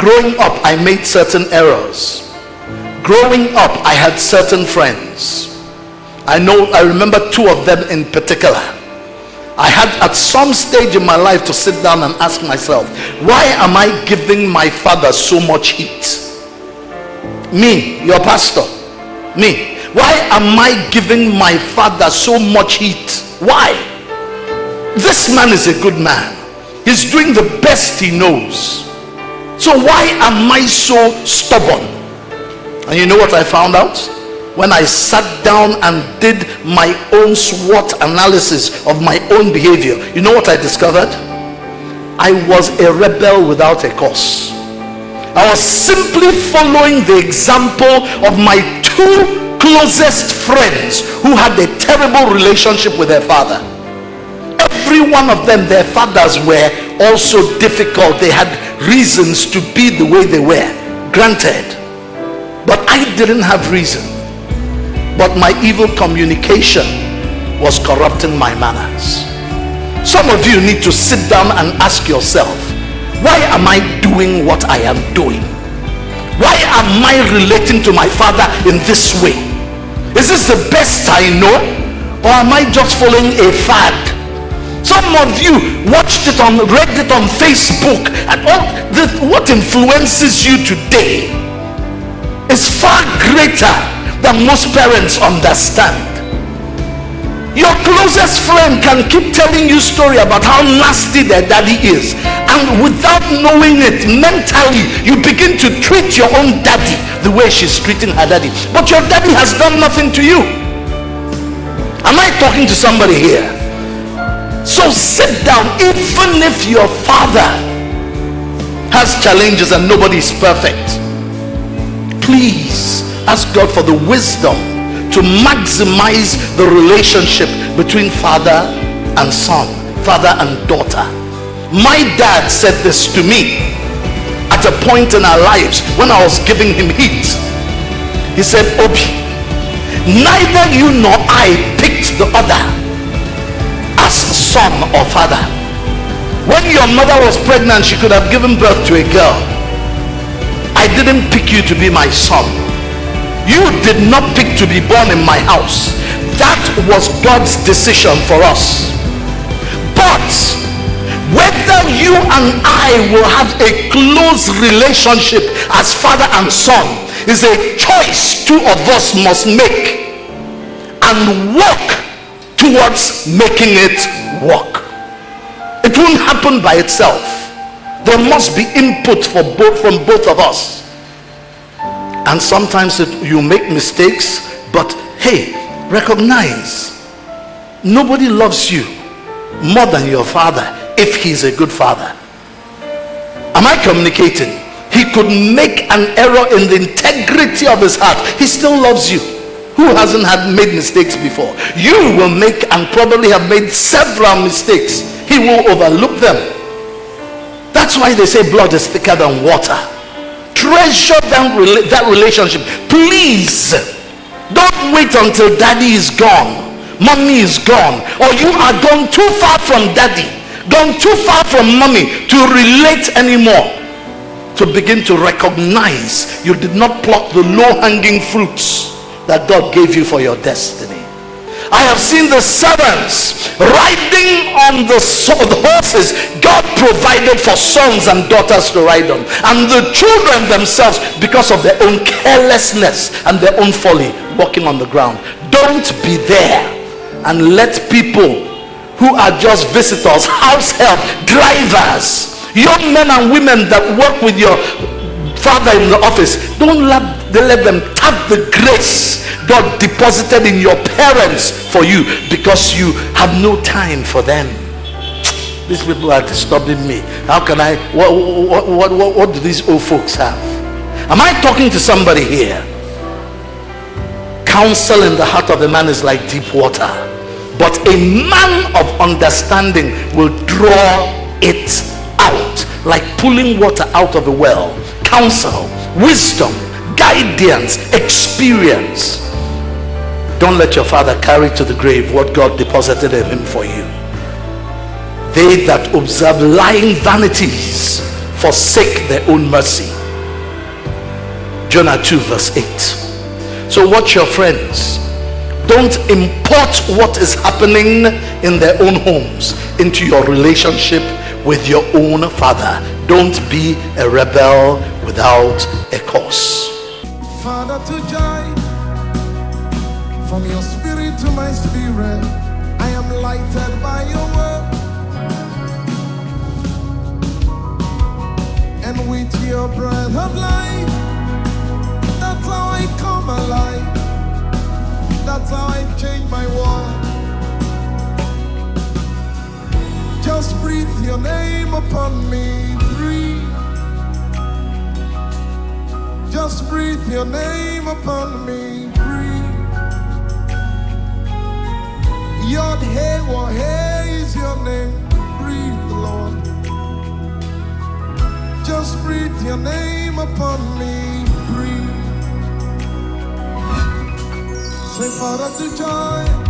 growing up, I made certain errors. Growing up, I had certain friends. I remember two of them in particular. I had at some stage in my life to sit down and ask myself, why am I giving my father so much heat? Me, your pastor, me. Why am I giving my father so much heat? Why? This man is a good man. He's doing the best he knows. So why am I so stubborn? And you know what I found out? When I sat down and did my own SWOT analysis of my own behavior, you know what I discovered? I was a rebel without a cause. I was simply following the example of my two closest friends who had a terrible relationship with their father. Every one of them, their fathers were also difficult. They had reasons to be the way they were, granted. But I didn't have reason. But my evil communication was corrupting my manners. Some of you need to sit down and ask yourself, why am I doing what I am doing? Why am I relating to my father in this way? Is this the best I know? Or am I just following a fad? Some of you read it on Facebook, and what influences you today is far greater than most parents understand. Your closest friend can keep telling you story about how nasty their daddy is, and without knowing it, mentally you begin to treat your own daddy the way she's treating her daddy, but your daddy has done nothing to you. Am I talking to somebody here? So sit down. Even if your father has challenges and nobody is perfect, please ask God for the wisdom to maximize the relationship between father and son, father and daughter. My dad said this to me at a point in our lives when I was giving him heat. He said, Obi, neither you nor I picked the other as son or father. When your mother was pregnant, she could have given birth to a girl. I didn't pick you to be my son. You did not pick to be born in my house. That was God's decision for us. But whether you and I will have a close relationship as father and son is a choice two of us must make and work towards making it work. It won't happen by itself. There must be input from both of us. And sometimes you make mistakes, but hey, recognize nobody loves you more than your father if he's a good father. Am I communicating? He could make an error in the integrity of his heart. He still loves you. Who hasn't made mistakes before? You will make and probably have made several mistakes. He will overlook them. That's why they say blood is thicker than water. Treasure that relationship. Please don't wait until daddy is gone, mommy is gone, or you are gone too far from daddy, gone too far from mommy to relate anymore, to begin to recognize you did not pluck the low-hanging fruits that God gave you for your destiny. I have seen the servants riding on the horses God provided for sons and daughters to ride on, and the children themselves, because of their own carelessness and their own folly, walking on the ground. Don't be there and let people who are just visitors, house help, drivers, young men and women that work with your father in the office, don't let them tap the grace God deposited in your parents for you, because you have no time for them. These people are disturbing me. How can I, what do these old folks have? Am I talking to somebody here? Counsel in the heart of a man is like deep water, but a man of understanding will draw it out like pulling water out of a well. Counsel, wisdom, guidance, experience. Don't let your father carry to the grave what God deposited in him for you. They that observe lying vanities forsake their own mercy. Jonah 2 verse 8. So watch your friends. Don't import what is happening in their own homes into your relationship with your own father. Don't be a rebel without a cause. Father, to joy from your spirit to my spirit, I am lighted by your word, and with your breath of life, that's how I come alive. That's how I change my world. Just breathe your name upon me, breathe. Just breathe your name upon me, breathe. Yod Hey Wah Hey is your name, breathe, Lord. Just breathe your name upon me, breathe. Say, Father, to joy